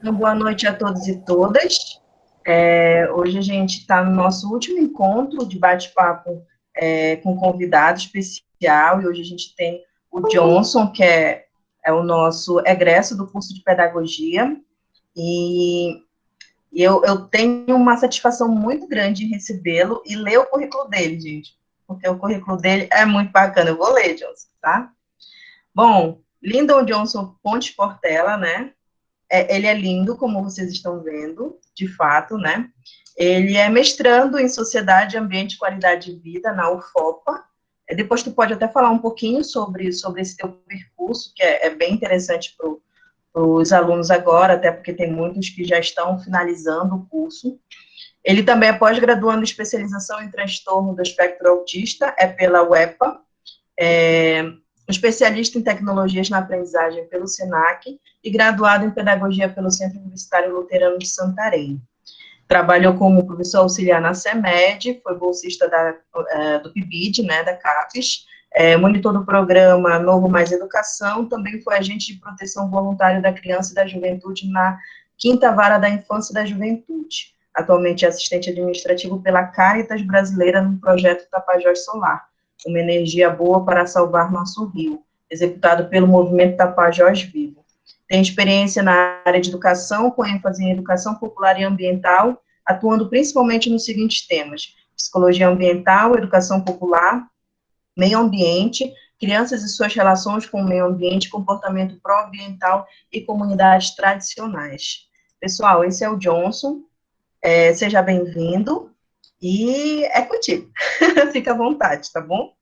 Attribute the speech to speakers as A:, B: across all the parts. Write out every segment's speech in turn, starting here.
A: Então, boa noite a todos e todas. Hoje a gente está no nosso último encontro de bate-papo com convidado especial, e hoje a gente tem o Johnson, que é o nosso egresso do curso de Pedagogia, e eu tenho uma satisfação muito grande em recebê-lo e ler o currículo dele, gente, porque o currículo dele é muito bacana. Eu vou ler, Johnson, tá? Bom, Lyndon Johnson Pontes Portela, né? Ele é lindo, como vocês estão vendo, de fato, né? Ele é mestrando em Sociedade, Ambiente e Qualidade de Vida na UFOPA. Depois tu pode até falar um pouquinho sobre esse teu percurso, que é bem interessante para os alunos agora, até porque tem muitos que já estão finalizando o curso. Ele também é pós-graduando em especialização em transtorno do espectro autista, pela UEPA, especialista em tecnologias na aprendizagem pelo SENAC e graduado em pedagogia pelo Centro Universitário Luterano de Santarém. Trabalhou como professor auxiliar na CEMED, foi bolsista do PIBID, né, da CAPES, monitor do programa Novo Mais Educação, também foi agente de proteção voluntário da criança e da juventude na 5ª Vara da Infância e da Juventude. Atualmente é assistente administrativo pela Caritas Brasileira no projeto Tapajós Solar, uma energia boa para salvar nosso rio, executado pelo movimento Tapajós Vivo. Tem experiência na área de educação, com ênfase em educação popular e ambiental, atuando principalmente nos seguintes temas: psicologia ambiental, educação popular, meio ambiente, crianças e suas relações com o meio ambiente, comportamento pró-ambiental e comunidades tradicionais. Pessoal, esse é o Johnson, seja bem-vindo, e é contigo. Fica à vontade, tá bom?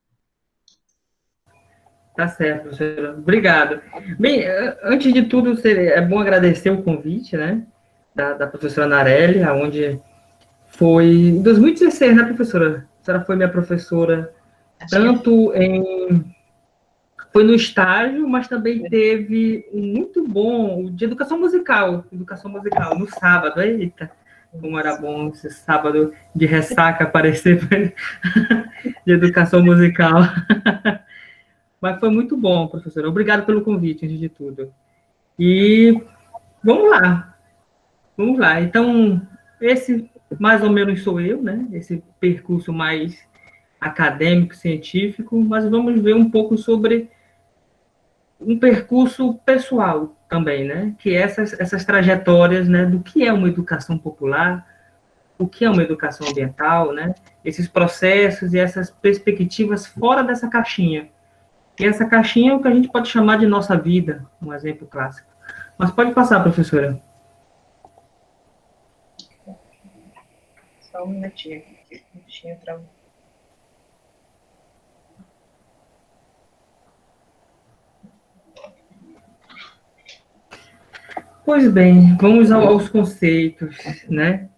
B: Tá certo, professora. Obrigado. Bem, antes de tudo, é bom agradecer o convite, né, da professora Narelli, onde foi em 2016, né, professora? A senhora foi minha professora, tanto foi no estágio, mas também teve um muito bom de educação musical, no sábado. Eita, como era bom esse sábado de ressaca aparecer de educação musical. Mas foi muito bom, professora. Obrigado pelo convite, antes de tudo. E vamos lá. Vamos lá. Então, esse mais ou menos sou eu, né? Esse percurso mais acadêmico, científico, mas vamos ver um pouco sobre um percurso pessoal também, né? Que é essas trajetórias, né? Do que é uma educação popular, o que é uma educação ambiental, né? Esses processos e essas perspectivas fora dessa caixinha. E essa caixinha é o que a gente pode chamar de nossa vida, um exemplo clássico. Mas pode passar, professora.
A: Só um minutinho aqui, que o bichinho travou.
B: Pois bem, vamos aos conceitos, né?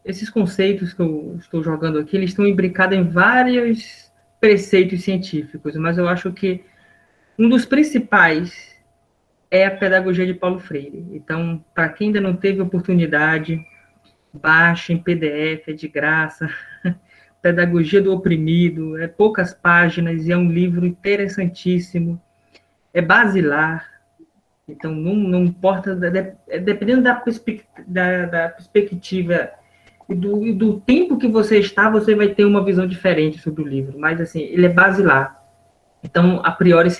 B: Esses conceitos que eu estou jogando aqui, eles estão imbricados em vários preceitos científicos, mas eu acho que um dos principais é a pedagogia de Paulo Freire. Então, para quem ainda não teve oportunidade, baixe em PDF, é de graça. Pedagogia do Oprimido, é poucas páginas e é um livro interessantíssimo, é basilar. Então, não importa, dependendo da perspectiva e do tempo que você está, você vai ter uma visão diferente sobre o livro. Mas, assim, ele é basilar. Então, a priori,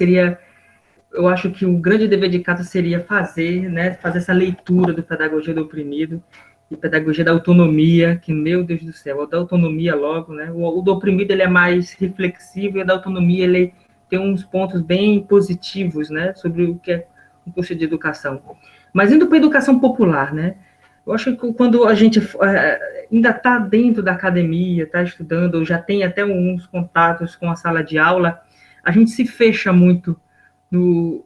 B: eu acho que o grande dever de casa seria fazer essa leitura do Pedagogia do Oprimido e Pedagogia da Autonomia, que, meu Deus do céu, o da autonomia logo, né? O do oprimido, ele é mais reflexivo, e o da autonomia, ele tem uns pontos bem positivos, né? Sobre o que é um curso de educação. Mas indo para a educação popular, né? Eu acho que quando a gente ainda está dentro da academia, está estudando, ou já tem até uns contatos com a sala de aula, a gente se fecha muito no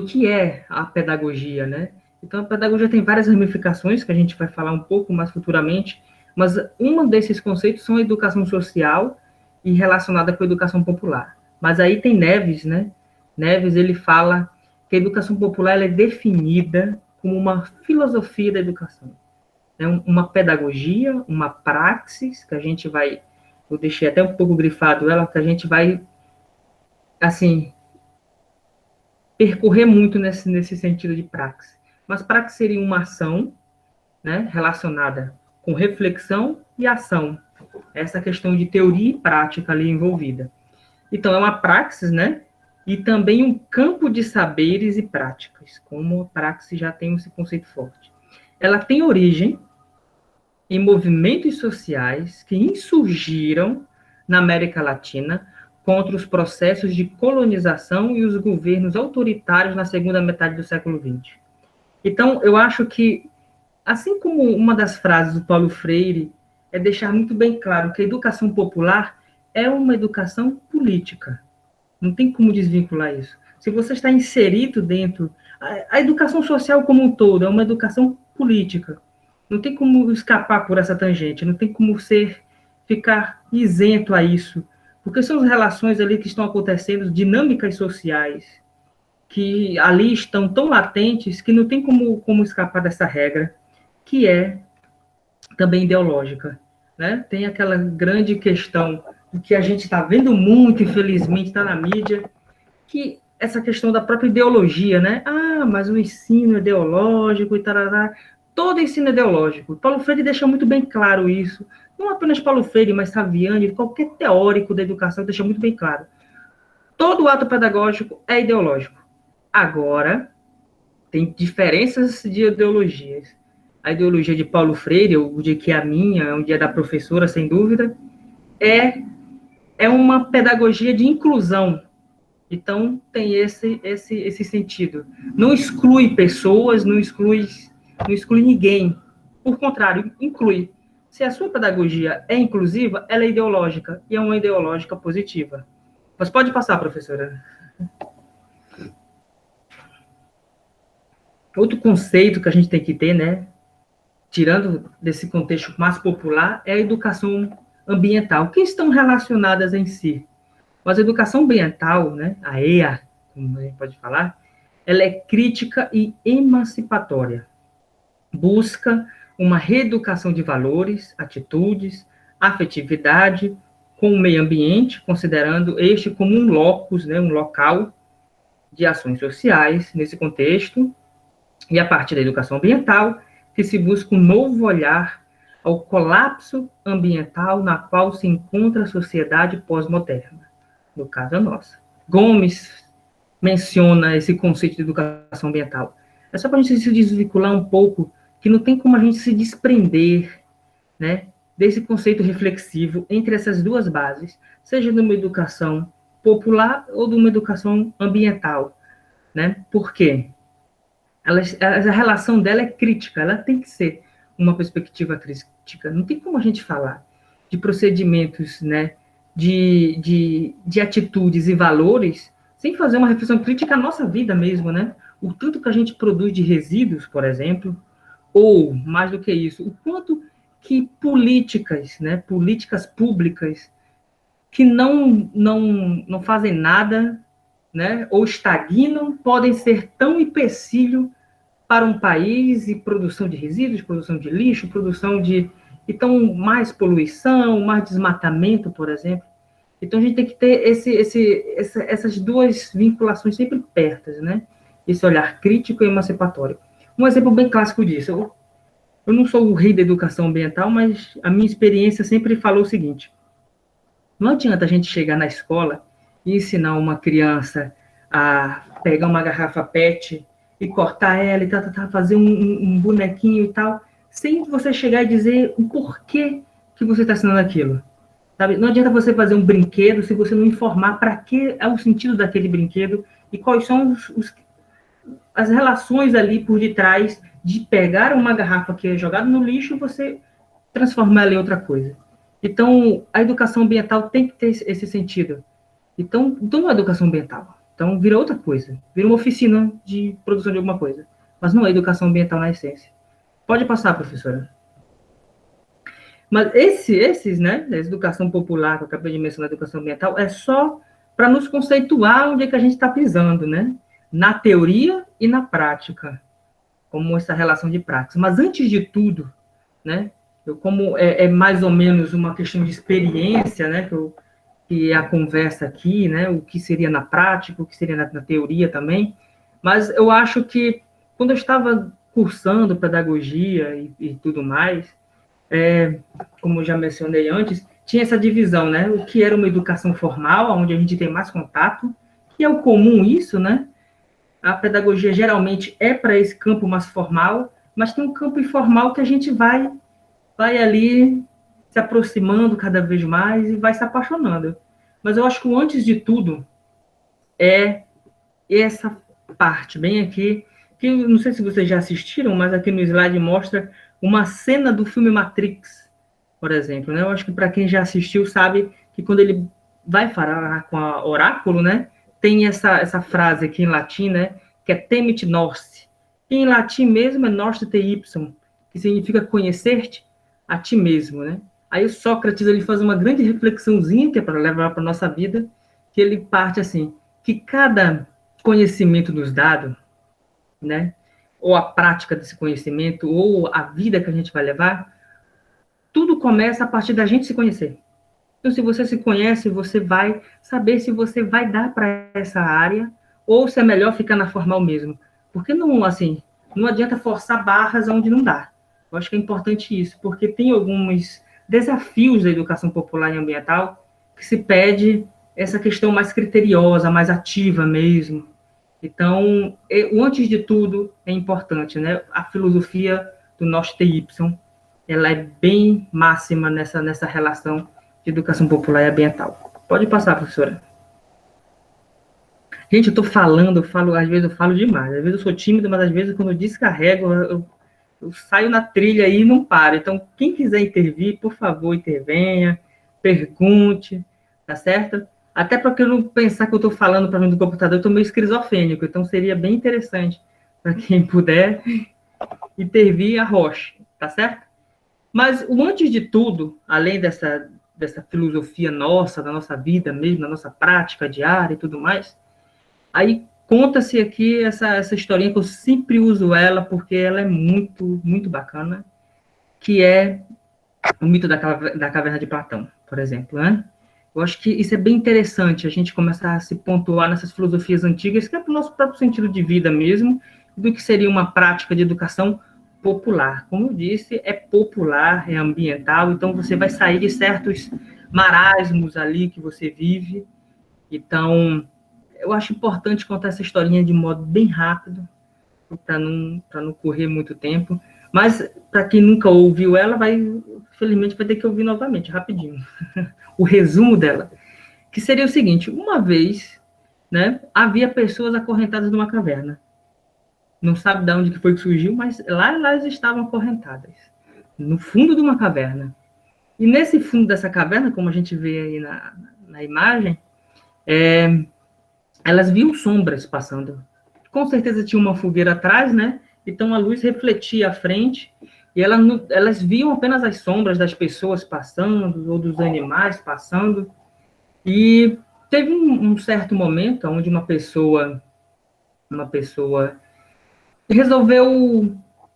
B: que é a pedagogia, né? Então, a pedagogia tem várias ramificações, que a gente vai falar um pouco mais futuramente, mas um desses conceitos são a educação social e relacionada com a educação popular. Mas aí tem Neves, né? Neves, ele fala que a educação popular é definida como uma filosofia da educação. É uma pedagogia, uma praxis, que a gente vai, eu deixei até um pouco grifado ela, que a gente vai, assim, percorrer muito nesse sentido de praxe. Mas praxe seria uma ação, né, relacionada com reflexão e ação. Essa questão de teoria e prática ali envolvida. Então, é uma praxis, né? E também um campo de saberes e práticas, como a praxis já tem esse conceito forte. Ela tem origem em movimentos sociais que insurgiram na América Latina contra os processos de colonização e os governos autoritários na segunda metade do século XX. Então, eu acho que, assim como uma das frases do Paulo Freire é deixar muito bem claro que a educação popular é uma educação política. Não tem como desvincular isso. Se você está inserido dentro... A educação social como um todo é uma educação política. Não tem como escapar por essa tangente, não tem como ficar isento a isso. Porque são as relações ali que estão acontecendo, dinâmicas sociais, que ali estão tão latentes que não tem como escapar dessa regra, que é também ideológica. Né? Tem aquela grande questão que a gente está vendo muito, infelizmente, está na mídia, que essa questão da própria ideologia, né? Ah, mas o ensino é ideológico e tarará. Todo ensino é ideológico. Paulo Freire deixa muito bem claro isso. Não apenas Paulo Freire, mas Saviani, qualquer teórico da educação deixa muito bem claro. Todo ato pedagógico é ideológico. Agora, tem diferenças de ideologias. A ideologia de Paulo Freire, o dia que é a minha, um dia da professora, sem dúvida, é uma pedagogia de inclusão. Então, tem esse sentido. Não exclui pessoas, não exclui ninguém. Por contrário, inclui. Se a sua pedagogia é inclusiva, ela é ideológica, e é uma ideológica positiva. Mas pode passar, professora. Outro conceito que a gente tem que ter, né, tirando desse contexto mais popular, é a educação ambiental, que estão relacionadas em si. Mas a educação ambiental, né, a EA, como a gente pode falar, ela é crítica e emancipatória. Busca uma reeducação de valores, atitudes, afetividade com o meio ambiente, considerando este como um locus, né, um local de ações sociais nesse contexto, e a partir da educação ambiental, que se busca um novo olhar ao colapso ambiental na qual se encontra a sociedade pós-moderna, no caso a nossa. Gomes menciona esse conceito de educação ambiental. É só para a gente se desvincular um pouco, que não tem como a gente se desprender, né, desse conceito reflexivo entre essas duas bases, seja de uma educação popular ou de uma educação ambiental. Né? Por quê? A relação dela é crítica, ela tem que ser uma perspectiva crítica. Não tem como a gente falar de procedimentos, né, de atitudes e valores sem fazer uma reflexão crítica à nossa vida mesmo, né? O tanto que a gente produz de resíduos, por exemplo, ou, mais do que isso, o quanto que políticas, né, políticas públicas que não fazem nada, né, ou estagnam, podem ser tão empecilho para um país e produção de resíduos, produção de lixo, produção de... Então, mais poluição, mais desmatamento, por exemplo. Então, a gente tem que ter essas duas vinculações sempre pertas, né? Esse olhar crítico e emancipatório. Um exemplo bem clássico disso. Eu não sou o rei da educação ambiental, mas a minha experiência sempre falou o seguinte: não adianta a gente chegar na escola e ensinar uma criança a pegar uma garrafa PET e cortar ela e fazer um bonequinho e tal, sem você chegar e dizer o porquê que você está ensinando aquilo. Sabe? Não adianta você fazer um brinquedo se você não informar para que é o sentido daquele brinquedo e quais são as relações ali por detrás de pegar uma garrafa que é jogada no lixo e você transformar ela em outra coisa. Então, a educação ambiental tem que ter esse sentido. Então não é educação ambiental. Então, vira outra coisa. Vira uma oficina de produção de alguma coisa. Mas não é educação ambiental na essência. Pode passar, professora. Mas esses, né, a educação popular, que eu acabei de mencionar, a educação ambiental, é só para nos conceituar onde é que a gente está pisando, né? Na teoria e na prática, como essa relação de prática. Mas, antes de tudo, né, como é mais ou menos uma questão de experiência, né, que é a conversa aqui, né, o que seria na prática, o que seria na teoria também, mas eu acho que quando eu estava cursando pedagogia e tudo mais, como eu já mencionei antes, tinha essa divisão, né, o que era uma educação formal, onde a gente tem mais contato, que é o comum isso, né, a pedagogia geralmente é para esse campo mais formal, mas tem um campo informal que a gente vai ali se aproximando cada vez mais e vai se apaixonando. Mas eu acho que o antes de tudo é essa parte, bem aqui, que eu não sei se vocês já assistiram, mas aqui no slide mostra uma cena do filme Matrix, por exemplo, né? Eu acho que para quem já assistiu sabe que quando ele vai falar com a oráculo, né? Tem essa frase aqui em latim, né? Que é temit nós. E em latim mesmo é norte te ipsum, que significa conhecer-te a ti mesmo, né? Aí o Sócrates ele faz uma grande reflexãozinha que é para levar para a nossa vida, que ele parte assim, que cada conhecimento nos dado, né? Ou a prática desse conhecimento, ou a vida que a gente vai levar, tudo começa a partir da gente se conhecer. Então, se você se conhece, você vai saber se você vai dar para essa área ou se é melhor ficar na formal mesmo. Porque não, assim, não adianta forçar barras onde não dá. Eu acho que é importante isso, porque tem alguns desafios da educação popular e ambiental que se pede essa questão mais criteriosa, mais ativa mesmo. Então, o antes de tudo é importante, né? A filosofia do Noste Y, ela é bem máxima nessa relação de educação popular e ambiental. Pode passar, professora. Gente, eu tô falando, às vezes eu falo demais. Às vezes eu sou tímido, mas às vezes quando eu descarrego, eu saio na trilha aí e não paro. Então, quem quiser intervir, por favor, intervenha, pergunte, tá certo? Até para eu não pensar que eu estou falando para mim do computador, eu estou meio esquizofrênico, então seria bem interessante para quem puder intervir a rocha, tá certo? Mas o antes de tudo, além dessa filosofia nossa, da nossa vida mesmo, da nossa prática diária e tudo mais, aí conta-se aqui essa historinha que eu sempre uso ela, porque ela é muito, muito bacana, que é o mito da caverna de Platão, por exemplo, né? Eu acho que isso é bem interessante, a gente começar a se pontuar nessas filosofias antigas, que é para o nosso próprio sentido de vida mesmo, do que seria uma prática de educação popular. Como eu disse, é popular, é ambiental, então você vai sair de certos marasmos ali que você vive. Então, eu acho importante contar essa historinha de modo bem rápido, para não correr muito tempo. Mas, para quem nunca ouviu ela, felizmente, vai ter que ouvir novamente, rapidinho. O resumo dela, que seria o seguinte: uma vez, né, havia pessoas acorrentadas numa caverna. Não sabe de onde que foi que surgiu, mas lá elas estavam acorrentadas, no fundo de uma caverna. E nesse fundo dessa caverna, como a gente vê aí na imagem, elas viam sombras passando. Com certeza tinha uma fogueira atrás, né? Então a luz refletia à frente e elas viam apenas as sombras das pessoas passando ou dos animais passando. E teve um certo momento onde uma pessoa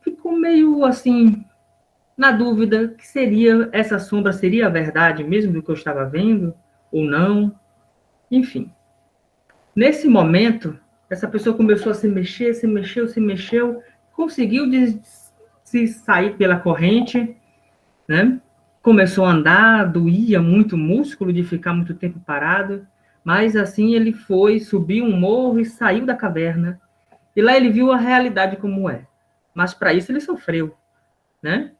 B: ficou meio assim na dúvida que essa sombra seria a verdade mesmo do que eu estava vendo ou não. Enfim, nesse momento, essa pessoa começou a se mexer, se mexeu, conseguiu se sair pela corrente, né? Começou a andar, doía muito o músculo de ficar muito tempo parado, mas assim ele subiu um morro e saiu da caverna. E lá ele viu a realidade como é. Mas para isso ele sofreu, né?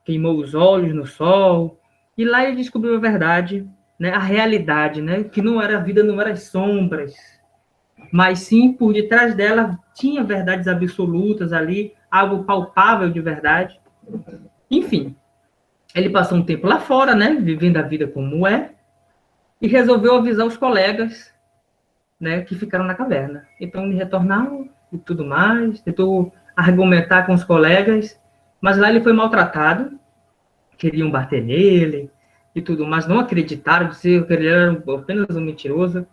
B: Queimou os olhos no sol, e lá ele descobriu a verdade, né? A realidade, né? Que não era a vida, não eram as sombras, mas sim, por detrás dela, tinha verdades absolutas ali, algo palpável de verdade. Enfim, ele passou um tempo lá fora, né, vivendo a vida como é, e resolveu avisar os colegas, né, que ficaram na caverna. Então, ele retornaram e tudo mais, tentou argumentar com os colegas, mas lá ele foi maltratado, queriam bater nele e tudo mais, não acreditaram, diziam que ele era apenas um mentiroso.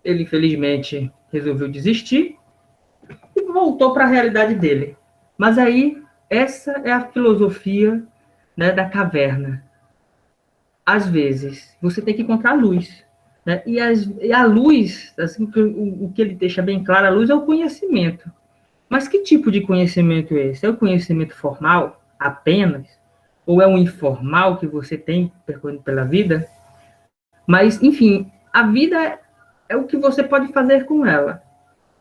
B: Ele, infelizmente, resolveu desistir e voltou para a realidade dele. Mas aí, essa é a filosofia, né, da caverna. às vezes, você tem que encontrar a luz. Né? E a luz, assim, o que ele deixa bem claro, a luz é o conhecimento. Mas que tipo de conhecimento é esse? É o conhecimento formal apenas? Ou é um informal que você tem percorrendo pela vida? Mas, enfim, a vida é o que você pode fazer com ela,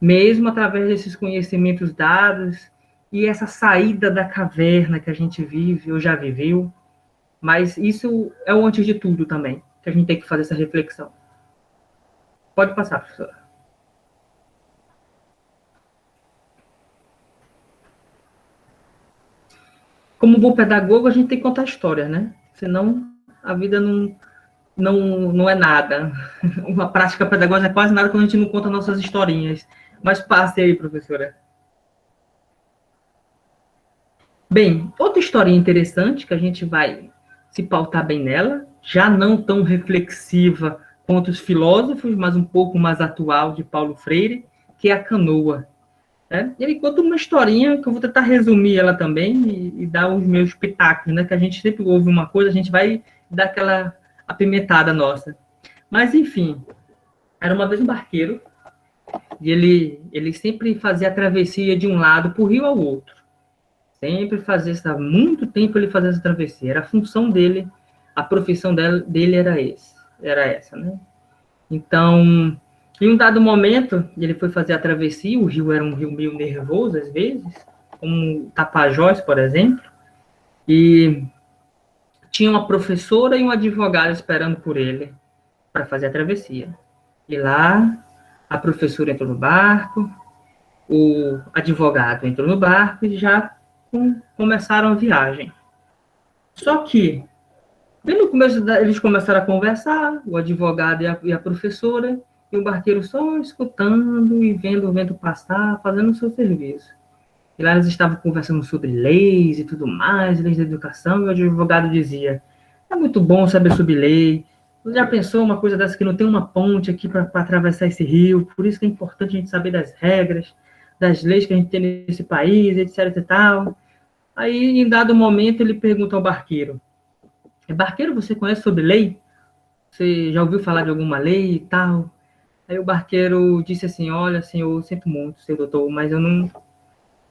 B: mesmo através desses conhecimentos dados e essa saída da caverna que a gente vive ou já viveu. Mas isso é o antes de tudo também, que a gente tem que fazer essa reflexão. Pode passar, professora. Como bom pedagogo, a gente tem que contar histórias, né? Senão a vida não é nada. Uma prática pedagógica é quase nada quando a gente não conta nossas historinhas. Mas passe aí, professora. Bem, outra historinha interessante que a gente vai se pautar bem nela, já não tão reflexiva quanto os filósofos, mas um pouco mais atual, de Paulo Freire, que é a canoa. Né? Ele conta uma historinha que eu vou tentar resumir ela também e dar os meus pitacos, né? Que a gente sempre ouve uma coisa, a gente vai dar aquela apimentada nossa. Mas, enfim, era uma vez um barqueiro e ele sempre fazia a travessia de um lado para o rio ao outro. Sempre fazia isso, há muito tempo ele fazia essa travessia. Era a função dele, a profissão dele era essa, né? Então, em um dado momento, ele foi fazer a travessia, o rio era um rio meio nervoso, às vezes, como o Tapajós, por exemplo, e tinha uma professora e um advogado esperando por ele para fazer a travessia. E lá, a professora entrou no barco, o advogado entrou no barco e já começaram a viagem. Só que, bem no começo, eles começaram a conversar, o advogado e a professora, e o barqueiro só escutando e vendo o vento passar, fazendo o seu serviço. E lá eles estavam conversando sobre leis e tudo mais, leis da educação, e o advogado dizia, é muito bom saber sobre lei, você já pensou uma coisa dessa que não tem uma ponte aqui para atravessar esse rio, por isso que é importante a gente saber das regras, das leis que a gente tem nesse país, etc e tal. Aí, em dado momento, ele pergunta ao barqueiro, barqueiro, você conhece sobre lei? Você já ouviu falar de alguma lei e tal? Aí o barqueiro disse assim, olha, senhor, eu sinto muito, senhor doutor, mas eu não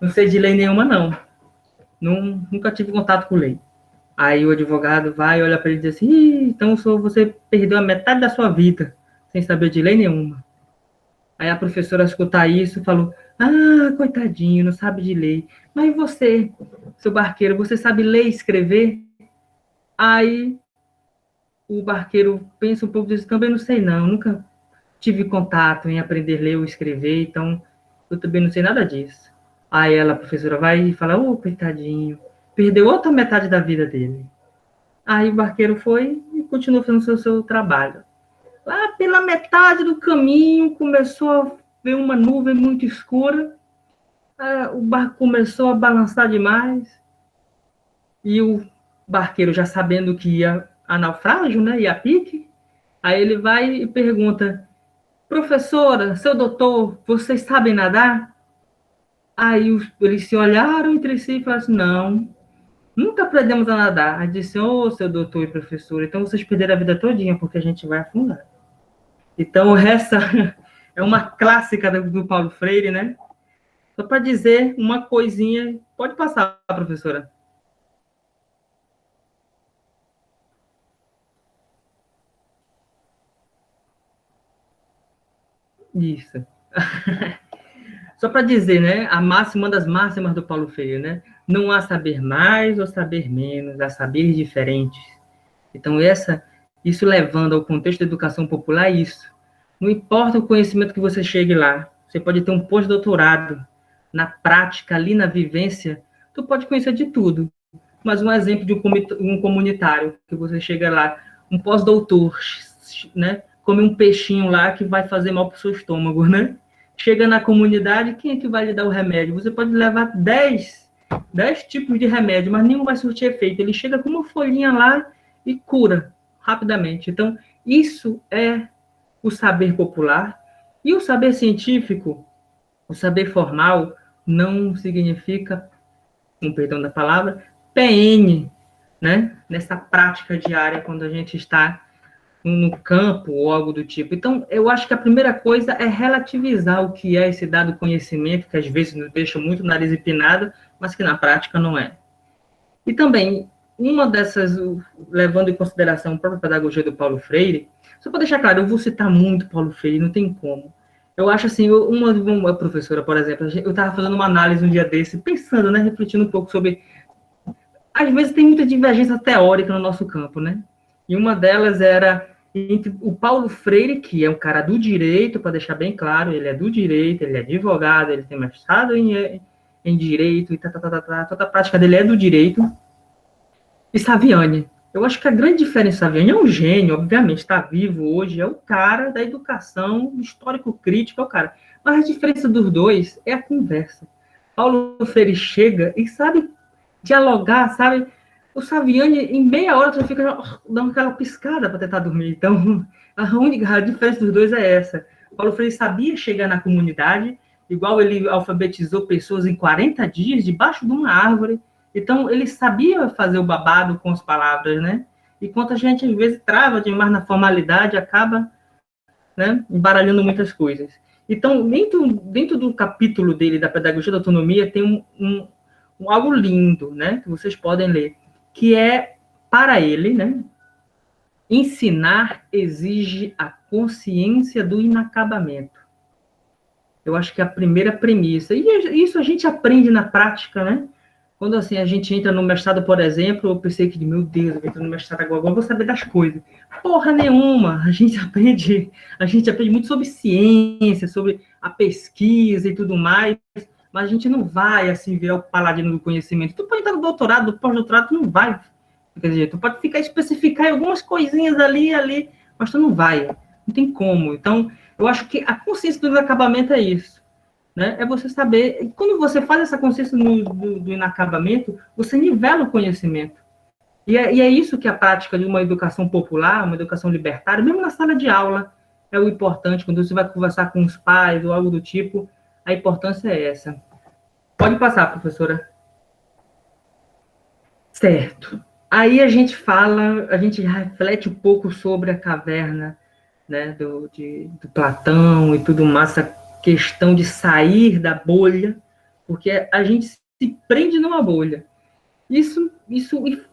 B: sei de lei nenhuma, não. Nunca tive contato com lei. Aí o advogado vai, olha para ele e diz assim, então você perdeu a metade da sua vida, sem saber de lei nenhuma. Aí a professora, ao escutar isso, falou, coitadinho, não sabe de lei. Mas você, seu barqueiro, você sabe ler e escrever? Aí o barqueiro pensa um pouco e diz, também não sei não, nunca tive contato em aprender a ler ou escrever, então eu também não sei nada disso. Aí ela, a professora, vai e fala, coitadinho, perdeu outra metade da vida dele. Aí o barqueiro foi e continuou fazendo seu trabalho. Lá pela metade do caminho, começou a ver uma nuvem muito escura, o barco começou a balançar demais, e o barqueiro, já sabendo que ia a naufrágio, né, ia a pique, aí ele vai e pergunta, professora, seu doutor, vocês sabem nadar? Aí eles se olharam entre si e falaram assim, não, nunca aprendemos a nadar. Aí disse, seu doutor e professor, então vocês perderam a vida todinha, porque a gente vai afundar. Então, essa é uma clássica do Paulo Freire, né? Só para dizer uma coisinha, pode passar, professora. Isso. Só para dizer, né, uma das máximas do Paulo Freire, né? Não há saber mais ou saber menos, há saberes diferentes. Então, isso levando ao contexto da educação popular, é isso. Não importa o conhecimento que você chegue lá, você pode ter um pós-doutorado, na prática, ali na vivência, tu pode conhecer de tudo. Mas um exemplo de um comunitário, que você chega lá, um pós-doutor, né? Come um peixinho lá que vai fazer mal para o seu estômago, né? Chega na comunidade, quem é que vai lhe dar o remédio? Você pode levar 10 tipos de remédio, mas nenhum vai surtir efeito. Ele chega com uma folhinha lá e cura rapidamente. Então, isso é o saber popular. E o saber científico, o saber formal, não significa, com perdão da palavra, PN. né? Nessa prática diária, quando a gente está no campo ou algo do tipo. Então, eu acho que a primeira coisa é relativizar o que é esse dado conhecimento, que às vezes nos deixa muito nariz empinado, mas que na prática não é. E também, uma dessas, levando em consideração a própria pedagogia do Paulo Freire, só para deixar claro, eu vou citar muito Paulo Freire, não tem como. Eu acho assim, uma professora, por exemplo, eu estava fazendo uma análise um dia desse, pensando, né, refletindo um pouco sobre. Às vezes tem muita divergência teórica no nosso campo, né? E uma delas era entre o Paulo Freire, que é um cara do direito, para deixar bem claro, ele é do direito, ele é advogado, ele tem mestrado em direito, e toda a prática dele é do direito, e Saviani. Eu acho que a grande diferença, Saviani é um gênio, obviamente, está vivo hoje, é o cara da educação, histórico-crítico, é o cara. Mas a diferença dos dois é a conversa. Paulo Freire chega e sabe dialogar, sabe? O Saviani, em meia hora, você fica dando aquela piscada para tentar dormir. Então, a diferença dos dois é essa. Paulo Freire sabia chegar na comunidade, igual ele alfabetizou pessoas em 40 dias, debaixo de uma árvore. Então, ele sabia fazer o babado com as palavras, né? Enquanto a gente, às vezes, trava demais na formalidade, acaba, né, embaralhando muitas coisas. Então, dentro do capítulo dele, da pedagogia da autonomia, tem algo lindo, né, que vocês podem ler, que é, para ele, né, ensinar exige a consciência do inacabamento. Eu acho que é a primeira premissa. E isso a gente aprende na prática, né? Quando assim, a gente entra no mestrado, por exemplo, eu pensei que, meu Deus, eu entro no mestrado agora eu vou saber das coisas. Porra nenhuma! A gente aprende muito sobre ciência, sobre a pesquisa e tudo mais, mas a gente não vai, assim, virar o paladino do conhecimento. Tu pode entrar no doutorado, no pós-doutorado, tu não vai. Quer dizer, tu pode especificar em algumas coisinhas ali, mas tu não vai. Não tem como. Então, eu acho que a consciência do acabamento é isso. Né? É você saber, e quando você faz essa consciência do inacabamento, você nivela o conhecimento. E é isso que a prática de uma educação popular, uma educação libertária, mesmo na sala de aula, é o importante, quando você vai conversar com os pais ou algo do tipo, a importância é essa. Pode passar, professora. Certo. Aí a gente reflete um pouco sobre a caverna, né, do Platão e tudo mais, essa questão de sair da bolha, porque a gente se prende numa bolha. Isso,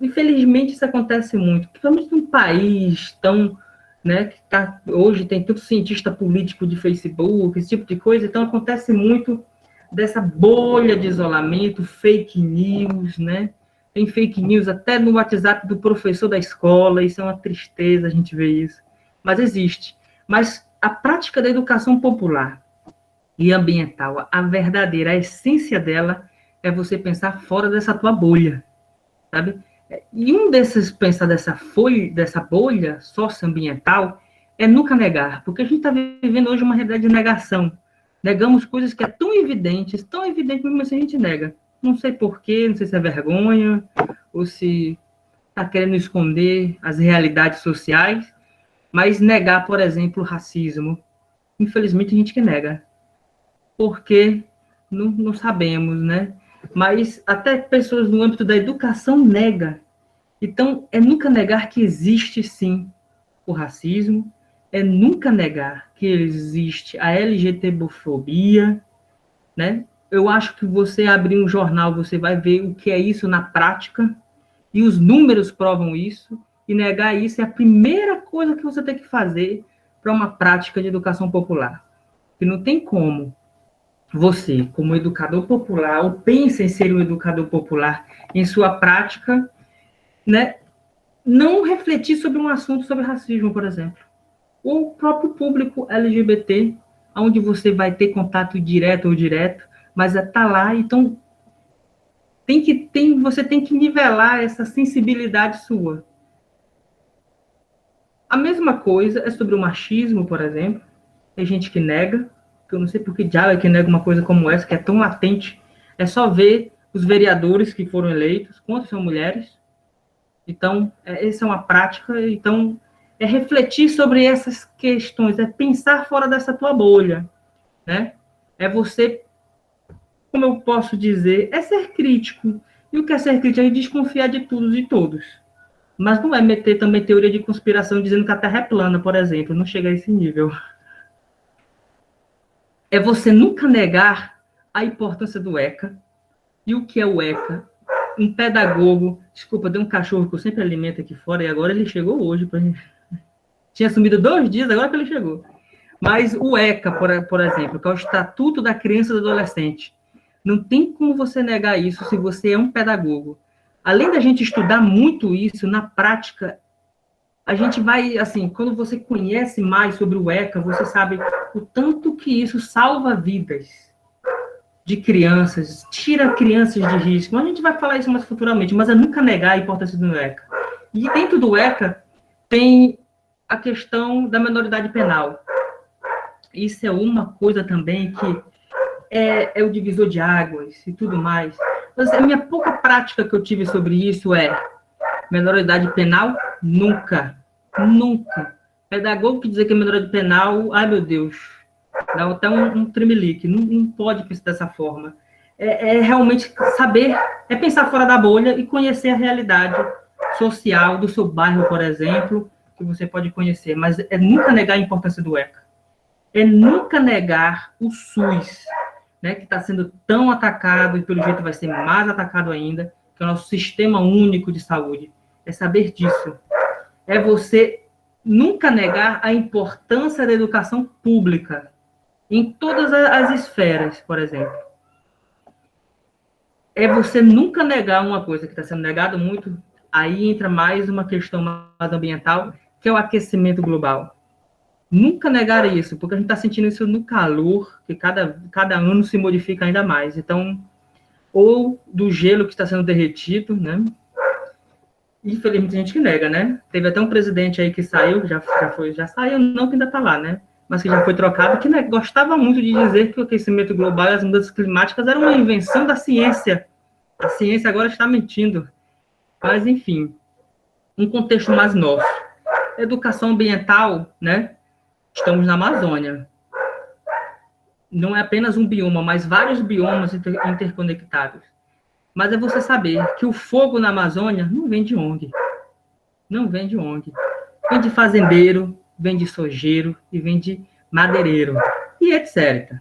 B: infelizmente, isso acontece muito, principalmente num país tão, né, que hoje tem tanto cientista político de Facebook, esse tipo de coisa, então acontece muito dessa bolha de isolamento, fake news, né? Tem fake news até no WhatsApp do professor da escola, isso é uma tristeza a gente ver isso, mas existe. Mas a prática da educação popular e ambiental, a verdadeira, a essência dela é você pensar fora dessa tua bolha, sabe? E um desses, pensar dessa bolha socioambiental é nunca negar, porque a gente está vivendo hoje uma realidade de negação. Negamos coisas que é tão evidentes, mesmo assim a gente nega. Não sei porquê, não sei se é vergonha, ou se está querendo esconder as realidades sociais, mas negar, por exemplo, o racismo. Infelizmente a gente que nega. Porque não sabemos, né? Mas até pessoas no âmbito da educação negam. Então, é nunca negar que existe, sim, o racismo, é nunca negar que existe a LGBTfobia, né? Eu acho que você abrir um jornal, você vai ver o que é isso na prática, e os números provam isso, e negar isso é a primeira coisa que você tem que fazer para uma prática de educação popular. Que não tem como você, como educador popular, ou pensa em ser um educador popular em sua prática, né, não refletir sobre um assunto sobre racismo, por exemplo. Ou o próprio público LGBT, onde você vai ter contato direto ou direto, mas está lá, então você tem que nivelar essa sensibilidade sua. A mesma coisa é sobre o machismo, por exemplo. Tem gente que nega, que eu não sei por que diabo é que nega uma coisa como essa, que é tão latente. É só ver os vereadores que foram eleitos, quantos são mulheres. Então, essa é uma prática. Então, é refletir sobre essas questões, é pensar fora dessa tua bolha, né? É você, como eu posso dizer, é ser crítico. E o que é ser crítico é desconfiar de tudo e de todos. Mas não é meter também teoria de conspiração dizendo que a Terra é plana, por exemplo. Não chega a esse nível. É você nunca negar a importância do ECA. E o que é o ECA? Um pedagogo... Desculpa, tem um cachorro que eu sempre alimento aqui fora e agora ele chegou hoje. Tinha sumido 2 dias, agora que ele chegou. Mas o ECA, por exemplo, que é o Estatuto da Criança e do Adolescente, não tem como você negar isso se você é um pedagogo. Além da gente estudar muito isso, na prática, a gente vai, assim, quando você conhece mais sobre o ECA, você sabe o tanto que isso salva vidas de crianças, tira crianças de risco. A gente vai falar isso mais futuramente, mas é nunca negar a importância do ECA. E dentro do ECA tem a questão da minoridade penal. Isso é uma coisa também que é o divisor de águas e tudo mais. Mas a minha pouca prática que eu tive sobre isso é minoridade penal, nunca. Nunca. Pedagogo que dizer que é minoridade penal, ai meu Deus, dá até um tremelique. Não pode pensar dessa forma. É realmente saber, é pensar fora da bolha e conhecer a realidade social do seu bairro, por exemplo, que você pode conhecer. Mas é nunca negar a importância do ECA. É nunca negar o SUS, né, que está sendo tão atacado e pelo jeito vai ser mais atacado ainda, que é o nosso sistema único de saúde. É saber disso. É você nunca negar a importância da educação pública em todas as esferas, por exemplo. É você nunca negar uma coisa que está sendo negada muito, aí entra mais uma questão mais ambiental, que é o aquecimento global. Nunca negar isso, porque a gente está sentindo isso no calor, que cada ano se modifica ainda mais. Então, ou do gelo que está sendo derretido, né? Infelizmente, a gente que nega, né? Teve até um presidente aí que saiu, já saiu, não que ainda está lá, né? Mas que já foi trocado, que gostava muito de dizer que o aquecimento global e as mudanças climáticas eram uma invenção da ciência. A ciência agora está mentindo. Mas, enfim, um contexto mais nosso. Educação ambiental, né? Estamos na Amazônia. Não é apenas um bioma, mas vários biomas interconectados. Mas é você saber que o fogo na Amazônia não vem de ONG. Não vem de ONG. Vem de fazendeiro, vem de sojeiro e vem de madeireiro. E etc.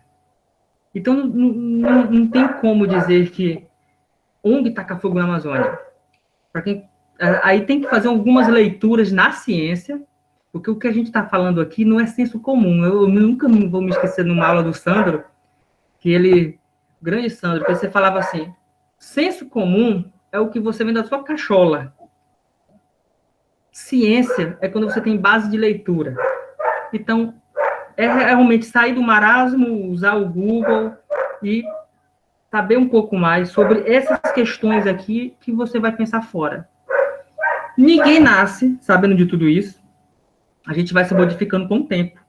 B: Então, não tem como dizer que ONG taca fogo na Amazônia. Aí tem que fazer algumas leituras na ciência, porque o que a gente está falando aqui não é senso comum. Eu nunca vou me esquecer numa aula do Sandro, que ele, grande Sandro, que você falava assim, senso comum é o que você vê da sua cachola. Ciência é quando você tem base de leitura. Então, é realmente sair do marasmo, usar o Google e saber um pouco mais sobre essas questões aqui que você vai pensar fora. Ninguém nasce sabendo de tudo isso. A gente vai se modificando com o tempo,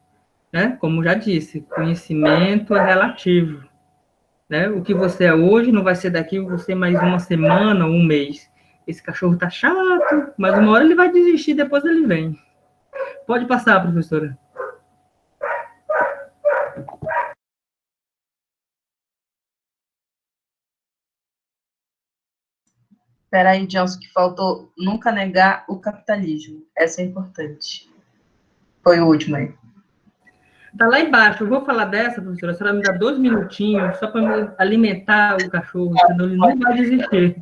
B: né? Como já disse, conhecimento é relativo. Né? O que você é hoje não vai ser daqui você mais uma semana ou um mês. Esse cachorro tá chato, mas uma hora ele vai desistir, depois ele vem. Pode passar, professora.
A: Espera aí, Johnson, que faltou nunca negar o capitalismo. Essa é importante. Foi o último aí.
B: Tá lá embaixo. Eu vou falar dessa, professora. A senhora me dá 2 minutinhos só para alimentar o cachorro, senão ele não vai desistir.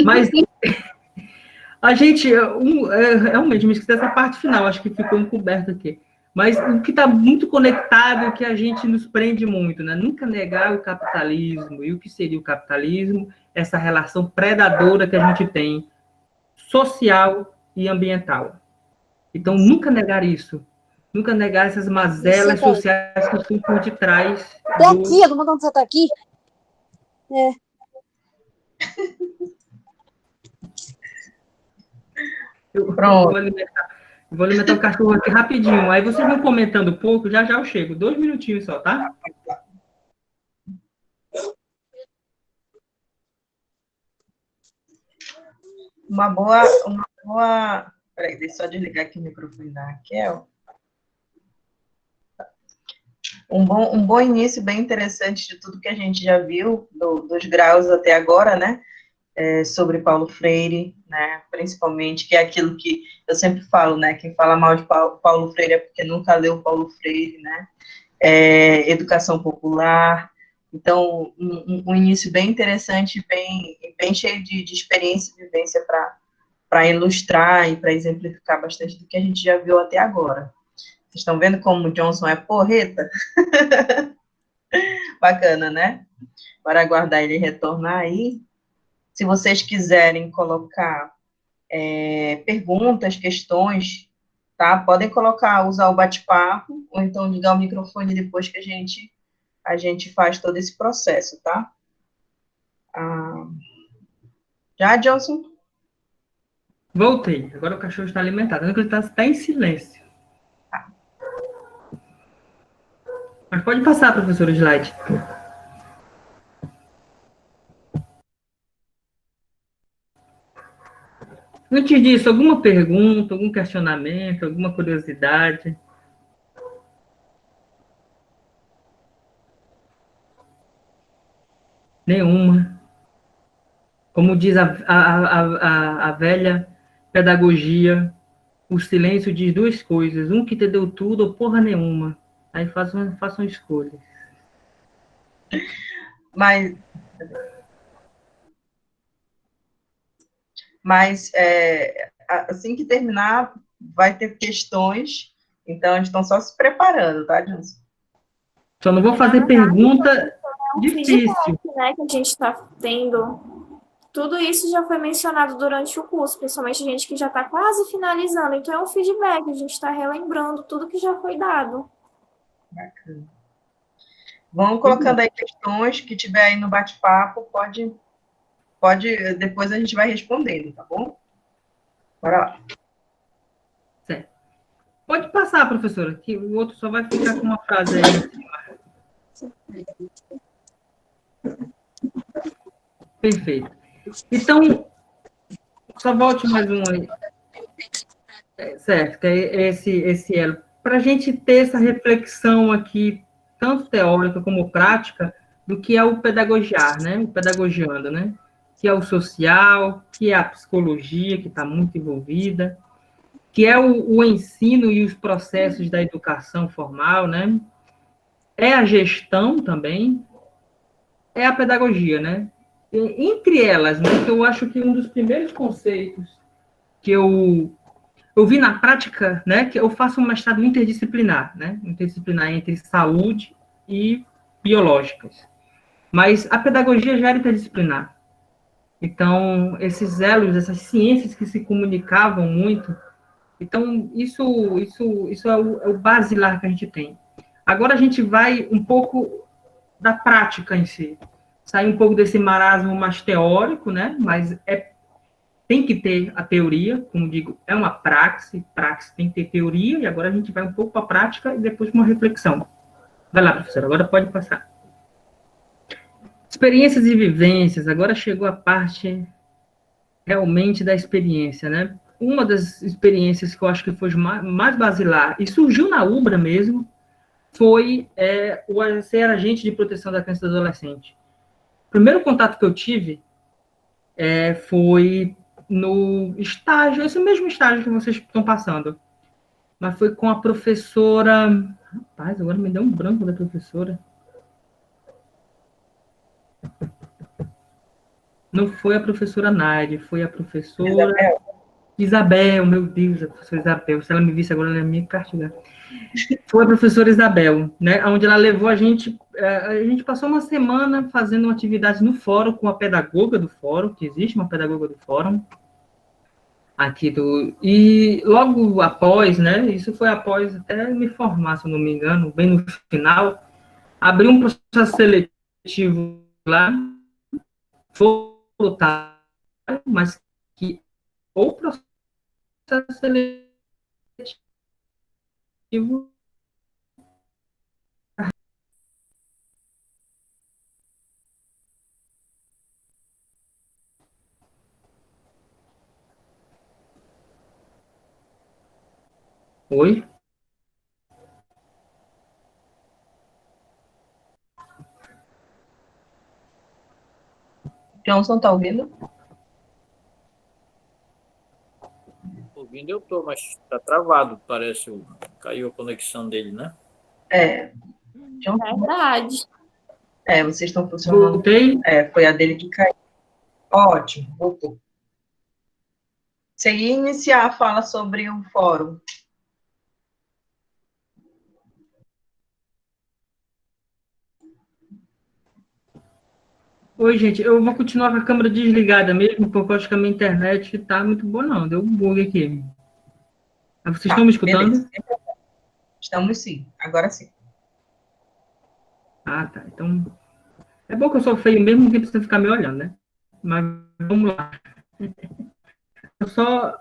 B: Mas a gente, realmente, me esqueci dessa parte final, acho que ficou encoberto aqui. Mas o que está muito conectado, que a gente nos prende muito, né? Nunca negar o capitalismo. E o que seria o capitalismo? Essa relação predadora que a gente tem, social e ambiental. Então, nunca negar isso. Nunca negar essas mazelas sociais que estão por detrás.
C: Aqui, eu tô mandando você tá aqui.
A: Pronto.
B: Vou alimentar o cachorro aqui rapidinho. Aí vocês vão comentando um pouco, já eu chego. 2 minutinhos só, tá?
A: Uma boa... Peraí, deixa eu só desligar aqui o microfone da Raquel. um bom início bem interessante de tudo que a gente já viu, dos graus até agora, né? Sobre Paulo Freire, né? Principalmente, que é aquilo que eu sempre falo, né? Quem fala mal de Paulo Freire é porque nunca leu Paulo Freire, né? Educação popular. Então, um início bem interessante, bem cheio de experiência e vivência para ilustrar e para exemplificar bastante do que a gente já viu até agora. Vocês estão vendo como o Johnson é porreta? Bacana, né? Para aguardar ele retornar aí. Se vocês quiserem colocar perguntas, questões, tá? Podem colocar, usar o bate-papo, ou então ligar o microfone depois que a gente faz todo esse processo, tá? Ah, já, Johnson?
B: Voltei. Agora o cachorro está alimentado. Ele está em silêncio. Mas pode passar, professor, o slide. Antes disso, alguma pergunta, algum questionamento, alguma curiosidade? Nenhuma. Como diz a velha pedagogia, o silêncio diz duas coisas. Um que entendeu tudo ou porra nenhuma. Aí façam escolhas.
A: Mas, assim que terminar, vai ter questões, então eles estão só se preparando, tá, Johnson?
B: Só não vou fazer pergunta difícil.
D: Feedback, né, que a gente está tendo. Tudo isso já foi mencionado durante o curso, principalmente a gente que já está quase finalizando. Então, é um feedback, a gente está relembrando tudo que já foi dado.
A: Bacana. Vão colocando aí questões que tiver aí no bate-papo, depois a gente vai respondendo, tá bom? Bora lá.
B: Certo. Pode passar, professora, que o outro só vai ficar com uma frase aí. Perfeito. Então, só volte mais um aí. Certo, é esse elo. Para a gente ter essa reflexão aqui, tanto teórica como prática, do que é o pedagogiar, né? O pedagogiando, né? Que é o social, que é a psicologia, que está muito envolvida, que é o ensino e os processos da educação formal, né? É a gestão também, é a pedagogia, né? E, entre elas, né? Que eu acho que um dos primeiros conceitos que eu vi na prática, né, que eu faço um mestrado interdisciplinar, né, interdisciplinar entre saúde e biológicas. Mas a pedagogia já era interdisciplinar. Então, esses elos, essas ciências que se comunicavam muito, então, isso é o basilar que a gente tem. Agora a gente vai um pouco da prática em si. Sair um pouco desse marasmo mais teórico, né, mas tem que ter a teoria, como digo, é uma praxe tem que ter teoria, e agora a gente vai um pouco para a prática e depois uma reflexão. Vai lá, professora, agora pode passar. Experiências e vivências, agora chegou a parte realmente da experiência, né? Uma das experiências que eu acho que foi mais basilar, e surgiu na UBRA mesmo, foi o ser agente de proteção da criança e do adolescente. O primeiro contato que eu tive foi no estágio, esse mesmo estágio que vocês estão passando, mas foi com a professora. Rapaz, agora me deu um branco da professora. Não foi a professora Naide, foi a professora Isabel, meu Deus, a professora Isabel. Se ela me visse agora, ela ia me castigar. Foi a professora Isabel, né? Onde ela levou a gente passou uma semana fazendo uma atividade no fórum com a pedagoga do fórum, que existe uma pedagoga do fórum, e logo após, né, isso foi após até me formar, se eu não me engano, bem no final, abri um processo seletivo lá, voluntário, mas que o processo seletivo. Oi?
A: Johnson, tá ouvindo?
E: Ouvindo eu tô, mas tá travado, parece. Caiu a conexão dele, né?
A: É, Johnson,
D: Verdade.
A: vocês estão funcionando.
B: Voltei.
A: Foi a dele que caiu. Ótimo, voltou. Você ia iniciar a fala sobre o fórum.
B: Oi, gente, eu vou continuar com a câmera desligada mesmo, porque eu acho que a minha internet tá muito boa, não. Deu um bug aqui. Mas vocês estão me
A: Beleza.
B: escutando?
A: Estamos sim, agora sim.
B: Ah, tá. Então, é bom que eu sou feio mesmo, ninguém precisa ficar me olhando, né? Mas vamos lá. Eu só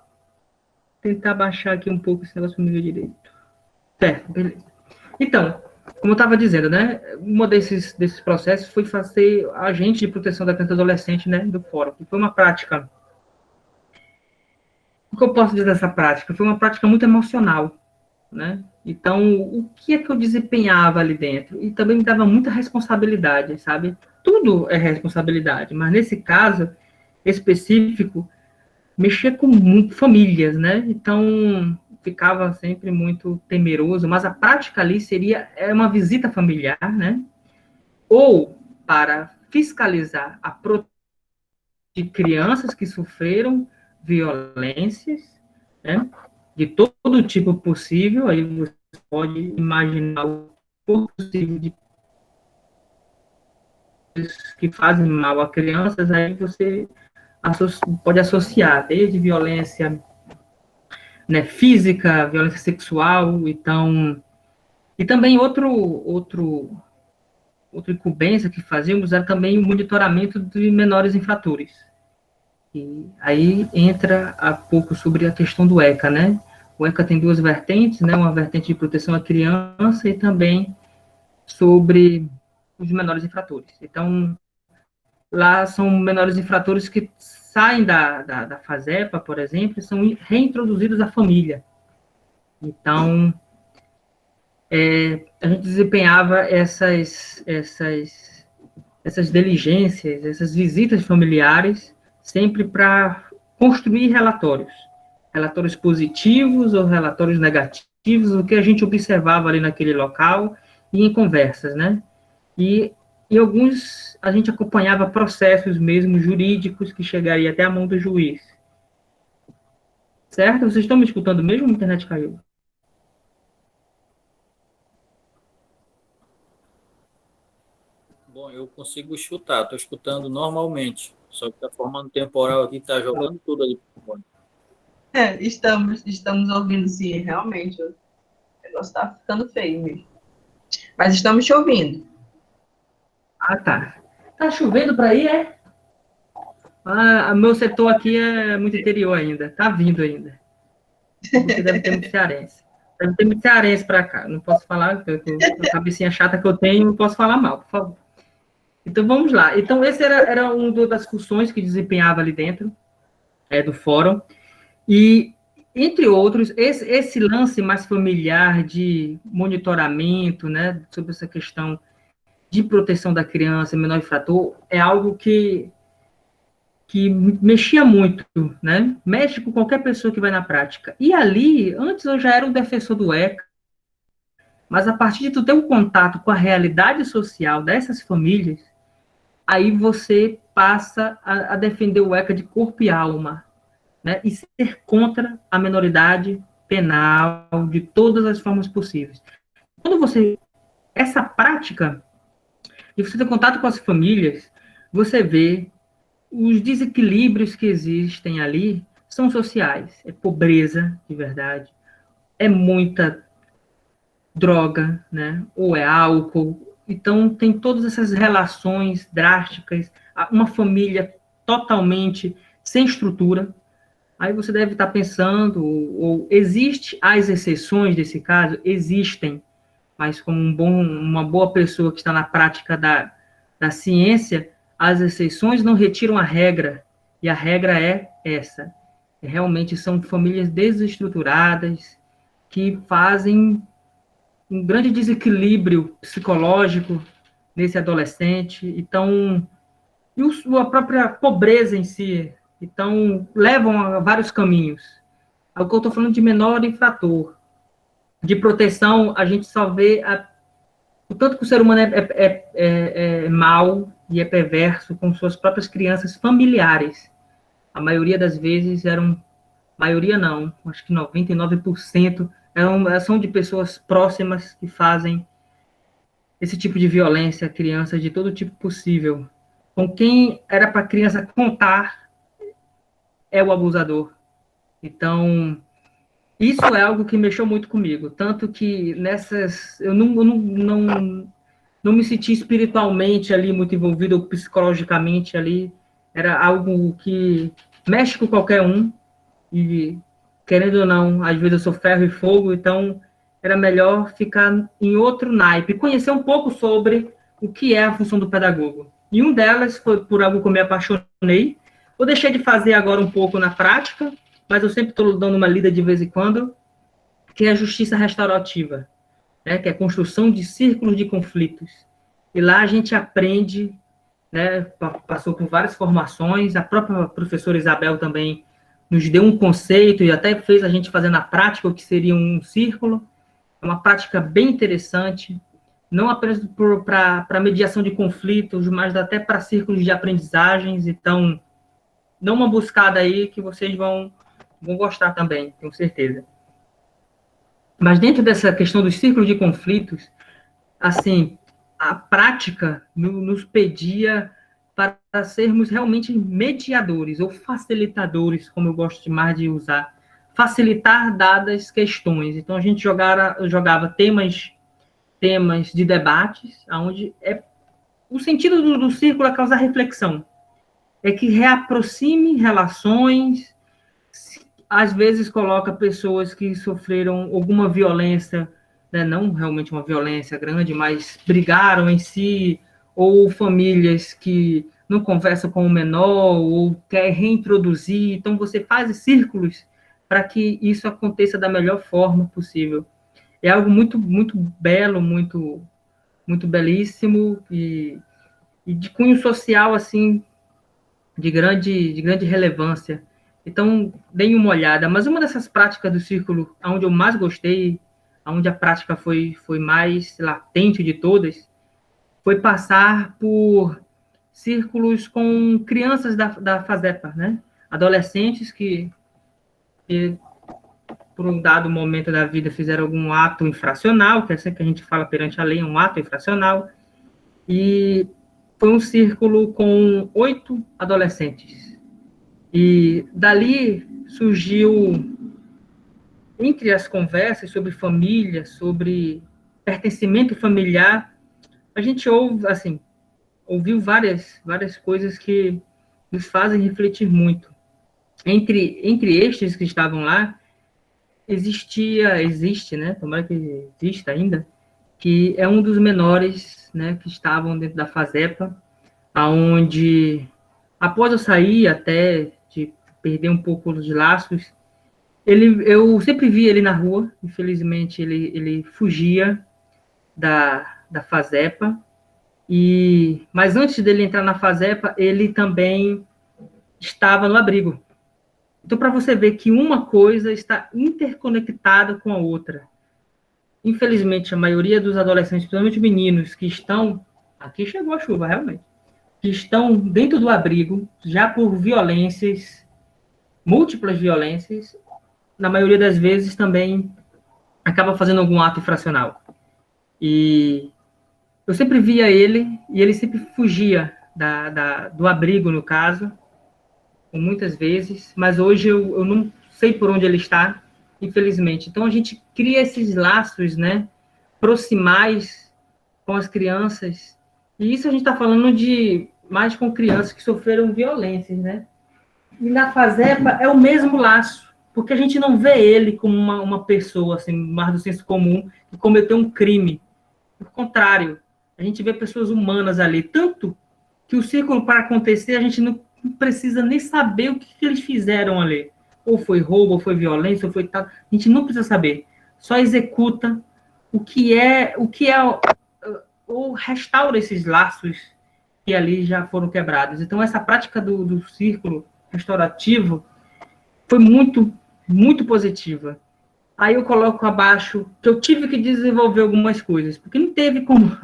B: tentar baixar aqui um pouco esse negócio para me ver direito. Certo, beleza. Então, como eu estava dizendo, né? Uma desses processos foi fazer agente de proteção da criança e adolescente, né? Do fórum. E foi uma prática. O que eu posso dizer dessa prática? Foi uma prática muito emocional, né? Então, o que é que eu desempenhava ali dentro? E também me dava muita responsabilidade, sabe? Tudo é responsabilidade, mas nesse caso específico, mexia com famílias, né? Então, ficava sempre muito temeroso, mas a prática ali uma visita familiar, né? Ou para fiscalizar a proteção de crianças que sofreram violências, né? De todo tipo possível, aí você pode imaginar o possível de que fazem mal a crianças, aí você pode associar desde violência, né, física, violência sexual, então, e também outra incumbência que fazíamos era também o monitoramento de menores infratores. E aí entra um pouco sobre a questão do ECA, né? O ECA tem duas vertentes, né? Uma vertente de proteção à criança e também sobre os menores infratores. Então, lá são menores infratores que saem da FASEPA, por exemplo, e são reintroduzidos à família. Então, a gente desempenhava essas diligências, essas visitas familiares, sempre para construir relatórios positivos ou relatórios negativos, o que a gente observava ali naquele local e em conversas, né? E alguns a gente acompanhava processos mesmo jurídicos que chegaria até a mão do juiz. Certo? Vocês estão me escutando mesmo? A internet caiu.
E: Bom, eu consigo escutar, estou escutando normalmente. Só que está formando temporal aqui, está jogando tudo ali por fora.
A: Estamos ouvindo, sim, realmente. O negócio está ficando feio mesmo. Mas estamos te ouvindo.
B: Ah, tá. Tá chovendo para aí, é? Ah, meu setor aqui é muito interior ainda. Tá vindo ainda. Porque deve ter muito cearense. Deve ter muito cearense para cá. Não posso falar, a cabecinha chata que eu tenho, não posso falar mal, por favor. Então, vamos lá. Então, esse era uma das funções que desempenhava ali dentro do fórum. E, entre outros, esse lance mais familiar de monitoramento, né, sobre essa questão de proteção da criança, menor infrator, é algo que mexia muito, né? Mexe com qualquer pessoa que vai na prática. E ali, antes eu já era um defensor do ECA, mas a partir de tu ter um contato com a realidade social dessas famílias, aí você passa a defender o ECA de corpo e alma, né? E ser contra a minoridade penal de todas as formas possíveis. Quando essa prática de você ter contato com as famílias, você vê os desequilíbrios que existem ali são sociais. É pobreza, de verdade. É muita droga, né? Ou é álcool. Então, tem todas essas relações drásticas. Uma família totalmente sem estrutura. Aí você deve estar pensando, ou existe as exceções desse caso? Existem. Mas como uma boa pessoa que está na prática da ciência, as exceções não retiram a regra, e a regra é essa. Realmente são famílias desestruturadas, que fazem um grande desequilíbrio psicológico nesse adolescente. Então, e a própria pobreza em si. Então, levam a vários caminhos. É o que eu estou falando de menor infrator. De proteção, a gente só vê o tanto que o ser humano é mau e é perverso com suas próprias crianças familiares. A maioria das vezes maioria não, acho que 99% são de pessoas próximas que fazem esse tipo de violência a crianças de todo tipo possível. Com quem era para a criança contar é o abusador. Então, isso é algo que mexeu muito comigo. Tanto que eu não me senti espiritualmente ali muito envolvido, ou psicologicamente ali. Era algo que mexe com qualquer um. E, querendo ou não, às vezes eu sou ferro e fogo, então era melhor ficar em outro naipe, conhecer um pouco sobre o que é a função do pedagogo. E um delas foi por algo que eu me apaixonei. Eu deixei de fazer agora um pouco na prática, mas eu sempre estou dando uma lida de vez em quando, que é a justiça restaurativa, né, que é a construção de círculos de conflitos. E lá a gente aprende, né, passou por várias formações, a própria professora Isabel também nos deu um conceito e até fez a gente fazer na prática o que seria um círculo. É uma prática bem interessante, não apenas para mediação de conflitos, mas até para círculos de aprendizagens. Então, dá uma buscada aí que vocês vão gostar também, tenho certeza. Mas dentro dessa questão dos círculos de conflitos, assim, a prática nos pedia para sermos realmente mediadores ou facilitadores, como eu gosto mais de usar, facilitar dadas questões. Então, a gente jogava temas de debates, onde o sentido do círculo é causar reflexão, é que reaproxime relações, às vezes coloca pessoas que sofreram alguma violência, né, não realmente uma violência grande, mas brigaram em si, ou famílias que não conversam com o menor, ou quer reintroduzir. Então, você faz círculos para que isso aconteça da melhor forma possível. É algo muito, muito belo, muito, muito belíssimo, e de cunho social, assim, de grande relevância. Então, deem uma olhada. Mas uma dessas práticas do círculo, onde eu mais gostei, onde a prática foi mais latente de todas, foi passar por círculos com crianças da FASEPA, né? Adolescentes que, por um dado momento da vida, fizeram algum ato infracional, que é assim que a gente fala perante a lei, um ato infracional, e foi um círculo com 8 adolescentes. E dali surgiu, entre as conversas sobre família, sobre pertencimento familiar, a gente ouviu várias coisas que nos fazem refletir muito. Entre estes que estavam lá, existe, né, tomara que exista ainda, que é um dos menores, né, que estavam dentro da FASEPA, aonde, após eu sair até de perder um pouco os laços, eu sempre vi ele na rua. Infelizmente, ele fugia da FASEPA, mas antes dele entrar na FASEPA, ele também estava no abrigo. Então, para você ver que uma coisa está interconectada com a outra. Infelizmente, a maioria dos adolescentes, principalmente meninos, que estão... Aqui chegou a chuva, realmente. Que estão dentro do abrigo, já por violências, múltiplas violências, na maioria das vezes também acaba fazendo algum ato infracional. E eu sempre via ele, e ele sempre fugia do abrigo, no caso, muitas vezes, mas hoje eu não sei por onde ele está, infelizmente. Então, a gente cria esses laços, né, proximais com as crianças, e isso a gente está falando mais com crianças que sofreram violências, né? E na FASEPA é o mesmo laço, porque a gente não vê ele como uma pessoa, assim, mais do senso comum, que cometeu um crime. Por contrário, a gente vê pessoas humanas ali, tanto que o círculo, para acontecer, a gente não precisa nem saber o que eles fizeram ali. Ou foi roubo, ou foi violência, ou foi tal. A gente não precisa saber. Só executa o que é ou restaura esses laços que ali já foram quebrados. Então, essa prática do círculo restaurativo foi muito, muito positiva. Aí eu coloco abaixo que eu tive que desenvolver algumas coisas, porque não teve como,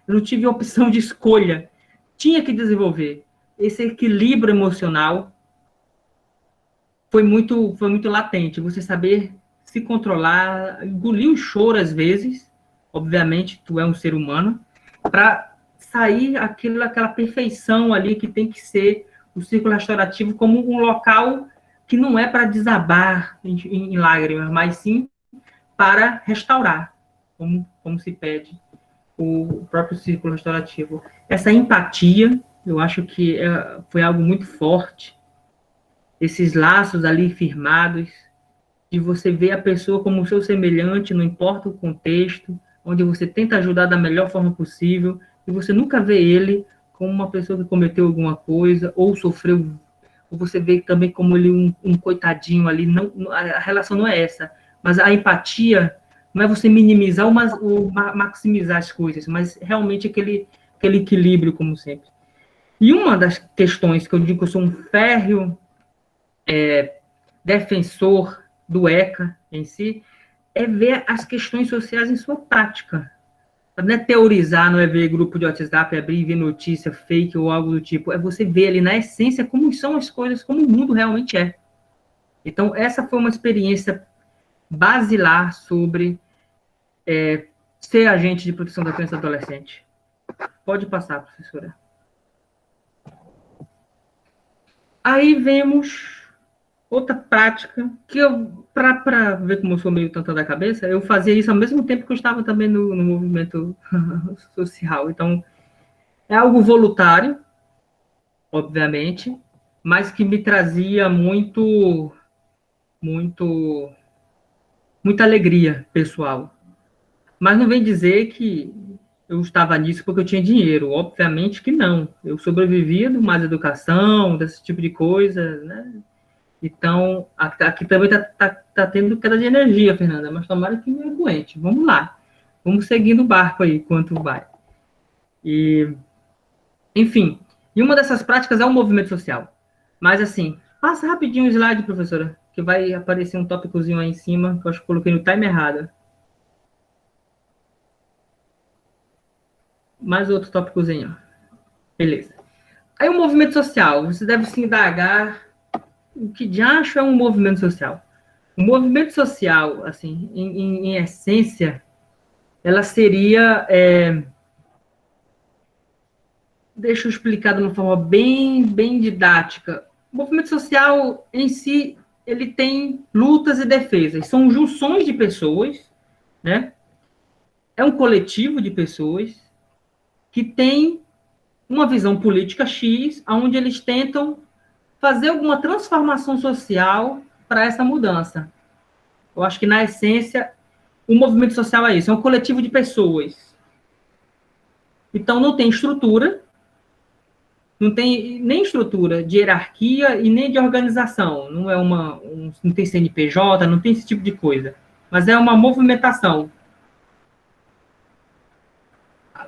B: eu não tive opção de escolha. Tinha que desenvolver. Esse equilíbrio emocional foi muito latente. Você saber se controlar, engolir o choro às vezes, obviamente, tu é um ser humano, para sair aquela perfeição ali que tem que ser o círculo restaurativo como um local que não é para desabar em lágrimas, mas sim para restaurar, como se pede o próprio círculo restaurativo. Essa empatia, eu acho que foi algo muito forte, esses laços ali firmados, de você ver a pessoa como seu semelhante, não importa o contexto, onde você tenta ajudar da melhor forma possível, e você nunca vê ele como uma pessoa que cometeu alguma coisa, ou sofreu, ou você vê também como ele um coitadinho ali, não, a relação não é essa, mas a empatia não é você minimizar ou maximizar as coisas, mas realmente aquele equilíbrio, como sempre. E uma das questões que eu digo que eu sou um férreo defensor do ECA em si, é ver as questões sociais em sua prática. Não é teorizar, não é ver grupo de WhatsApp, abrir e ver notícia fake ou algo do tipo, é você ver ali na essência como são as coisas, como o mundo realmente é. Então, essa foi uma experiência basilar sobre ser agente de proteção da criança e adolescente. Pode passar, professora. Aí vemos outra prática, que eu, para ver como eu sou meio tantão da cabeça, eu fazia isso ao mesmo tempo que eu estava também no movimento social. Então, é algo voluntário, obviamente, mas que me trazia muita alegria pessoal. Mas não vem dizer que eu estava nisso porque eu tinha dinheiro. Obviamente que não. Eu sobrevivia do mais educação, desse tipo de coisa, né? Então, aqui também tá tendo queda de energia, Fernanda, mas tomara que não aguente. Vamos lá. Vamos seguindo o barco aí, quanto vai. E, enfim, e uma dessas práticas é o movimento social. Mas, assim, passa rapidinho o slide, professora, que vai aparecer um tópicozinho aí em cima, que eu acho que coloquei no time errado. Mais outro tópicozinho. Beleza. Aí o movimento social, você deve se indagar o que de acho é um movimento social. O movimento social, assim, em essência, ela seria... deixa eu explicar de uma forma bem didática. O movimento social, em si, ele tem lutas e defesas. São junções de pessoas, né? É um coletivo de pessoas que tem uma visão política X, onde eles tentam fazer alguma transformação social para essa mudança. Eu acho que, na essência, o movimento social é isso, é um coletivo de pessoas. Então, não tem estrutura, não tem nem estrutura de hierarquia e nem de organização, não é não tem CNPJ, não tem esse tipo de coisa, mas é uma movimentação.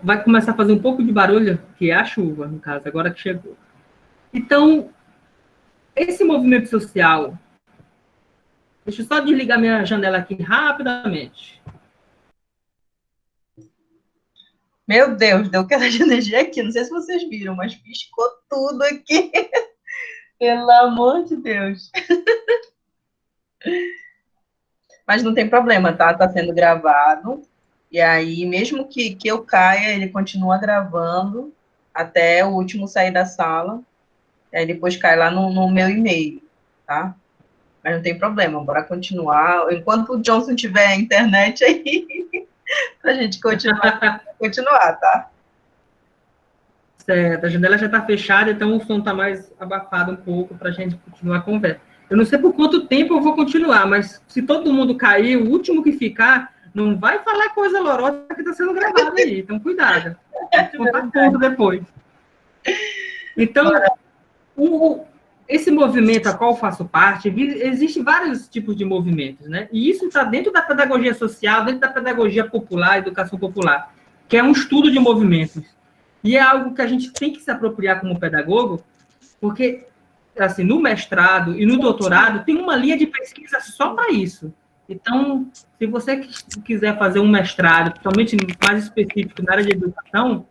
B: Vai começar a fazer um pouco de barulho, que é a chuva, no caso, agora que chegou. Então, esse movimento social... Deixa eu só desligar minha janela aqui rapidamente.
A: Meu Deus, deu queda de energia aqui. Não sei se vocês viram, mas piscou tudo aqui. Pelo amor de Deus. Mas não tem problema, tá? Tá sendo gravado. E aí, mesmo que eu caia, ele continua gravando até o último sair da sala. E aí depois cai lá no meu e-mail, tá? Mas não tem problema, bora continuar. Enquanto o Johnson tiver internet aí, pra gente continuar, tá?
B: Certo, a janela já está fechada, então o som está mais abafado um pouco para a gente continuar a conversa. Eu não sei por quanto tempo eu vou continuar, mas se todo mundo cair, o último que ficar, não vai falar coisa lorota que está sendo gravada aí, então cuidado. Vou contar tudo depois. Então, esse movimento a qual eu faço parte, existem vários tipos de movimentos, né? E isso está dentro da pedagogia social, dentro da pedagogia popular, educação popular, que é um estudo de movimentos. E é algo que a gente tem que se apropriar como pedagogo, porque, assim, no mestrado e no doutorado, tem uma linha de pesquisa só para isso. Então, se você quiser fazer um mestrado, principalmente mais específico na área de educação,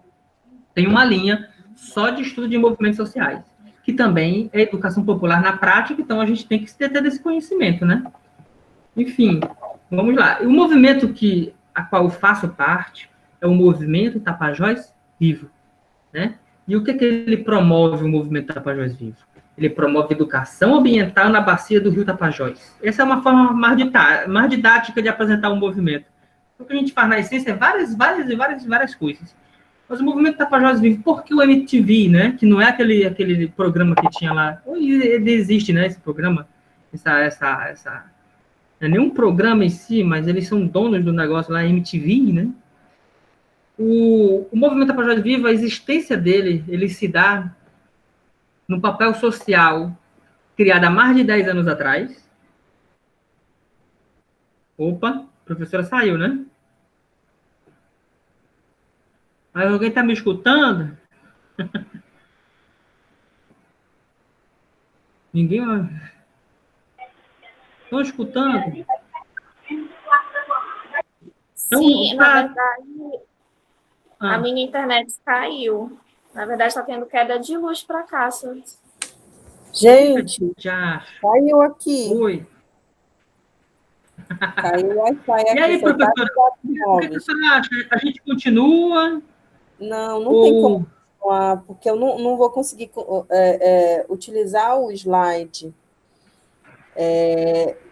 B: tem uma linha só de estudo de movimentos sociais, que também é educação popular na prática, então a gente tem que se ter desse conhecimento, né? Enfim, vamos lá. O movimento a qual eu faço parte é o movimento Tapajós Vivo, né? E o que ele promove, o movimento Tapajós Vivo? Ele promove educação ambiental na bacia do Rio Tapajós. Essa é uma forma mais didática de apresentar um movimento. O que a gente faz na essência é várias coisas. Mas o movimento Tapajós Vivo, por que o MTV, né? Que não é aquele programa que tinha lá. Ele existe, né? Esse programa. Não é nenhum programa em si, mas eles são donos do negócio lá, MTV, né? O movimento Tapajós Vivo, a existência dele, ele se dá no papel social criado há mais de 10 anos atrás. Opa, a professora saiu, né? Mas alguém está me escutando? Ninguém... Estão escutando?
D: Sim,
B: Então,
D: na verdade, a minha internet caiu. Na verdade, está tendo queda de luz para cá.
F: Gente,
B: já.
F: caiu aqui.
B: Oi.
F: Caiu o Wi-Fi aqui.
B: E aí,
F: só tá
B: professora, o que você acha? A gente continua?
F: Não tem como continuar, porque eu não vou conseguir utilizar o slide.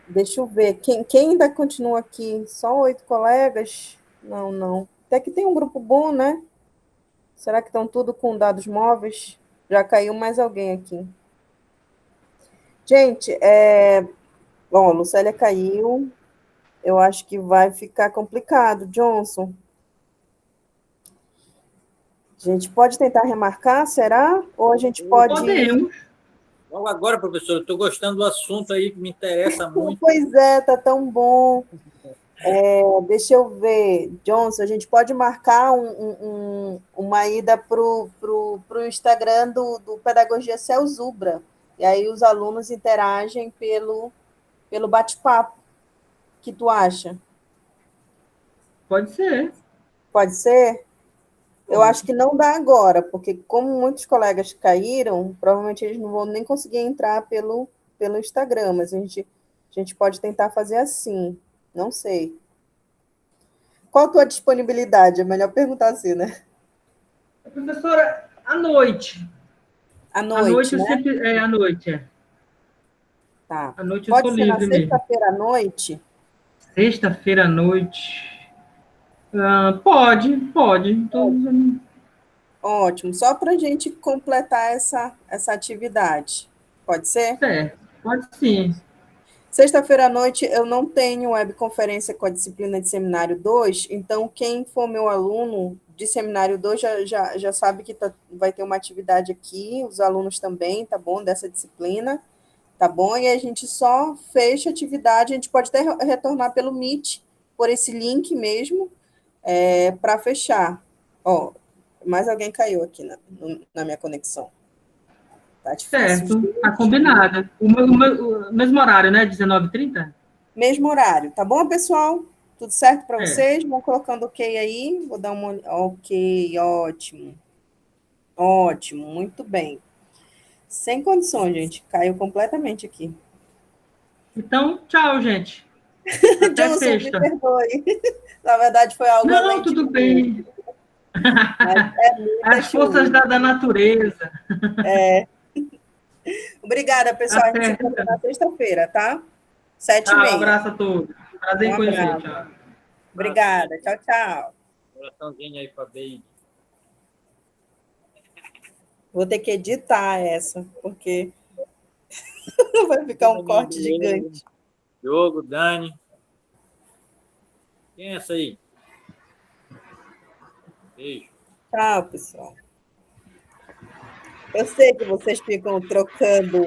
F: Deixa eu ver. Quem ainda continua aqui? Só 8 colegas? Não. Até que tem um grupo bom, né? Será que estão tudo com dados móveis? Já caiu mais alguém aqui. Gente, bom, a Lucélia caiu. Eu acho que vai ficar complicado. Johnson, a gente pode tentar remarcar, será? Ou a gente pode...
B: Podemos.
E: Logo agora, professor, eu estou gostando do assunto aí, que me interessa muito.
F: Pois é, tá tão bom. Deixa eu ver. Johnson, a gente pode marcar uma ida para o Instagram do Pedagogia Celzubra. E aí os alunos interagem pelo bate-papo. O que tu acha?
B: Pode ser.
F: Pode ser? Eu acho que não dá agora, porque como muitos colegas caíram, provavelmente eles não vão nem conseguir entrar pelo Instagram, mas a gente pode tentar fazer assim. Não sei. Qual a tua disponibilidade? É melhor perguntar assim, né?
B: Professora, à noite.
F: À
B: À
F: noite,
B: noite eu
F: né?
B: sempre... à noite.
F: Tá.
B: À noite eu
F: Pode
B: estou
F: ser na
B: livre mesmo.
F: sexta-feira à noite?
B: Sexta-feira à noite. Pode. Então,
F: Ótimo. Só para a gente completar essa atividade. Pode ser?
B: certo. Pode sim.
F: Sexta-feira à noite eu não tenho webconferência com a disciplina de Seminário 2, então quem for meu aluno de Seminário 2 já sabe que vai ter uma atividade aqui, os alunos também, tá bom? Dessa disciplina, tá bom? E a gente só fecha a atividade, a gente pode até retornar pelo Meet, por esse link mesmo, para fechar. Ó, mais alguém caiu aqui na minha conexão. Tá difícil.
B: Certo. Tá combinado. O mesmo horário, né? 19h30?
F: Mesmo horário, tá bom, pessoal? Tudo certo para
B: É.
F: vocês? Vão colocando ok aí. Vou dar uma... Ok, ótimo. Ótimo, muito bem. Sem condições, gente. Caiu completamente aqui.
B: Então, tchau, gente. Até
F: Johnson,
B: sexta.
F: me perdoe. Na verdade, foi algo além
B: Não,
F: de
B: tudo
F: mim.
B: bem.
F: Muita
B: As forças
F: chuva.
B: da natureza.
F: Obrigada, pessoal. A gente se encontra na sexta-feira, tá? 7h30.
B: Tchau, abraço a todos. Prazer em conhecer.
F: abraço.
B: Tchau.
F: Obrigada. Tchau.
E: Coraçãozinho aí para Baby.
F: Vou ter que editar essa, porque vai ficar um corte gigante.
E: Diogo, Dani. Quem é essa aí? Beijo.
F: Tchau, pessoal. Eu sei que vocês ficam trocando.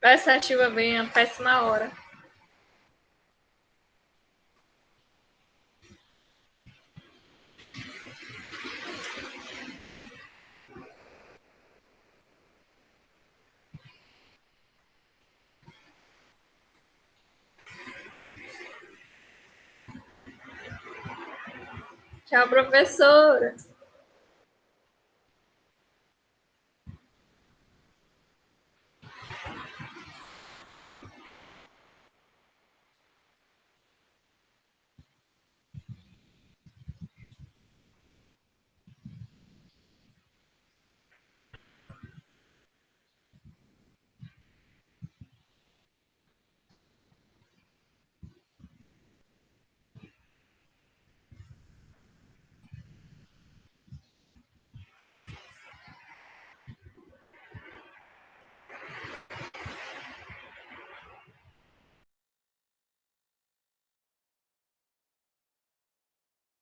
D: Essa chuva vem a péssima hora.
G: Tchau, professora.